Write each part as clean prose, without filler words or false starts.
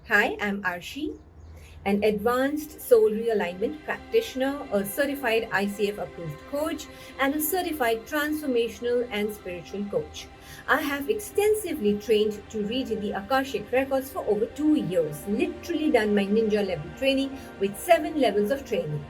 Hi, I'm Arrshie, an advanced soul realignment practitioner, a certified ICF approved coach, and a certified transformational and spiritual coach. I have extensively trained to read the Akashic records for over 2 years, literally done my ninja level training with 7 levels of training.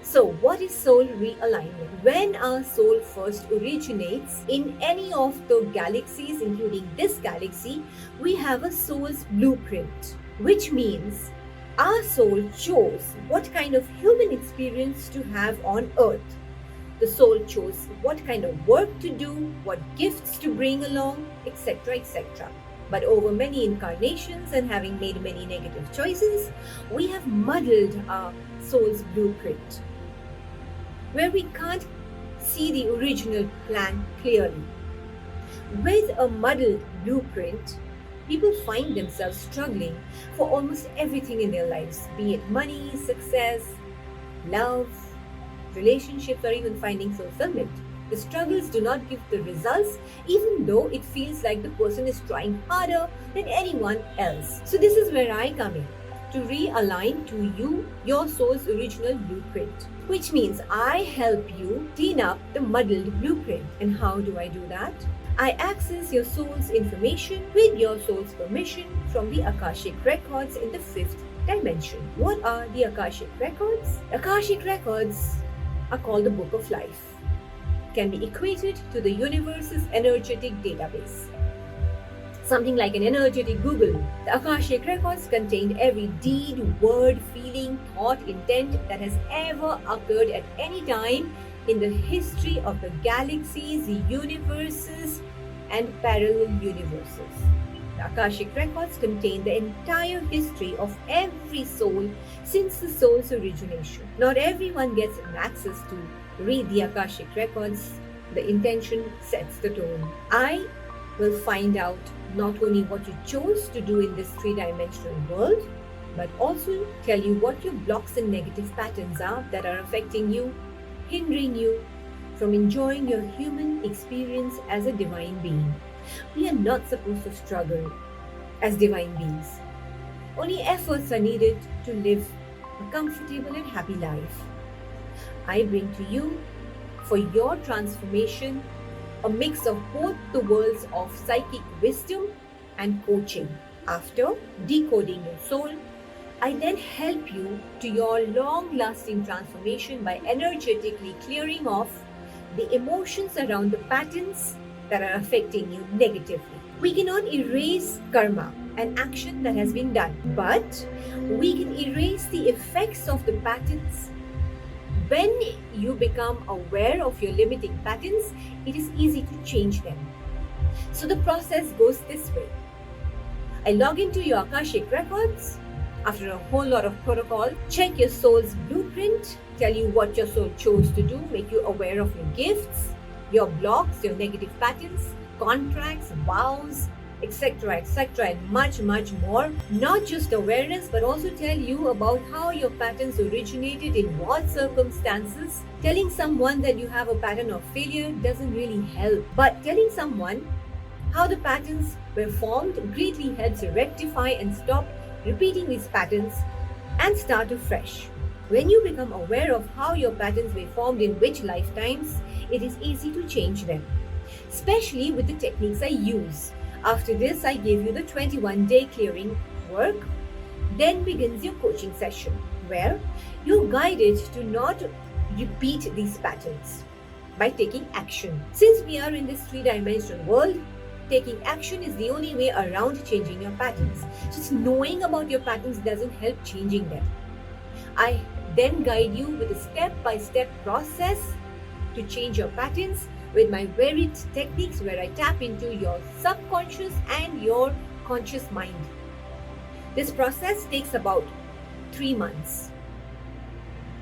So, what is soul realignment? When our soul first originates in any of the galaxies, including this galaxy, we have a soul's blueprint, which means our soul chose what kind of human experience to have on earth. The soul chose what kind of work to do, what gifts to bring along, etc. etc. But over many incarnations and having made many negative choices, we have muddled our soul's blueprint where we can't see the original plan clearly. With a muddled blueprint, people find themselves struggling for almost everything in their lives, be it money, success, love, relationships, or even finding fulfillment. The struggles do not give the results, even though it feels like the person is trying harder than anyone else. So, this is where I come in to realign to you your soul's original blueprint, which means I help you clean up the muddled blueprint. And how do I do that? I access your soul's information with your soul's permission from the Akashic records in the fifth dimension. What are the Akashic records? Akashic records are called the Book of Life. Can be equated to the universe's energetic database. Something like an energetic Google. The Akashic records contain every deed, word, feeling, thought, intent that has ever occurred at any time in the history of the galaxies, the universes, and parallel universes. The Akashic records contain the entire history of every soul since the soul's origination. Not everyone gets access to read the Akashic records. The intention sets the tone. I will find out not only what you chose to do in this three-dimensional world, but also tell you what your blocks and negative patterns are that are affecting you, hindering you from enjoying your human experience as a divine being. We are not supposed to struggle as divine beings. Only efforts are needed to live a comfortable and happy life. I bring to you, for your transformation, a mix of both the worlds of psychic wisdom and coaching. After decoding your soul, I then help you to your long-lasting transformation by energetically clearing off the emotions around the patterns that are affecting you negatively. We cannot erase karma, an action that has been done, but we can erase the effects of the patterns. When you become aware of your limiting patterns, it is easy to change them. So the process goes this way. I log into your Akashic records. After a whole lot of protocol, check your soul's blueprint, tell you what your soul chose to do, make you aware of your gifts, your blocks, your negative patterns, contracts, vows, etc., etc., and much, much more. Not just awareness, but also tell you about how your patterns originated, in what circumstances. Telling someone that you have a pattern of failure doesn't really help, but telling someone how the patterns were formed greatly helps rectify and stop repeating these patterns and start afresh. When you become aware of how your patterns were formed in which lifetimes, it is easy to change them, especially with the techniques I use. After this, I give you the 21-day clearing work. Then begins your coaching session, where you're guided to not repeat these patterns by taking action. Since we are in this three-dimensional world, taking action is the only way around changing your patterns. Just knowing about your patterns doesn't help changing them. I then guide you with a step-by-step process to change your patterns with my varied techniques, where I tap into your subconscious and your conscious mind. This process takes about 3 months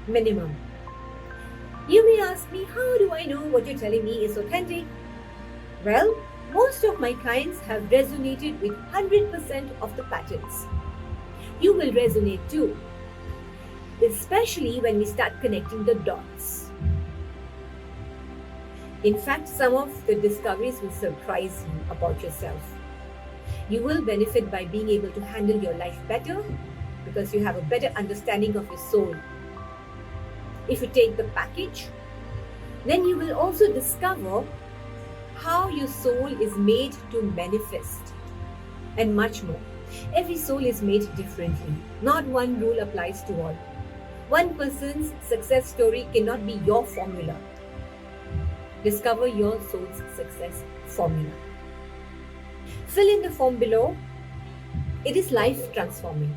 minimum. You may ask me, how do I know what you're telling me is authentic? Well, most of my clients have resonated with 100% of the patterns. You will resonate too, especially when we start connecting the dots. In fact, some of the discoveries will surprise you about yourself. You will benefit by being able to handle your life better because you have a better understanding of your soul. If you take the package, then you will also discover how your soul is made to manifest and much more. Every soul is made differently. Not one rule applies to all. One person's success story cannot be your formula. Discover your soul's success formula. Fill in the form below. It is life transforming.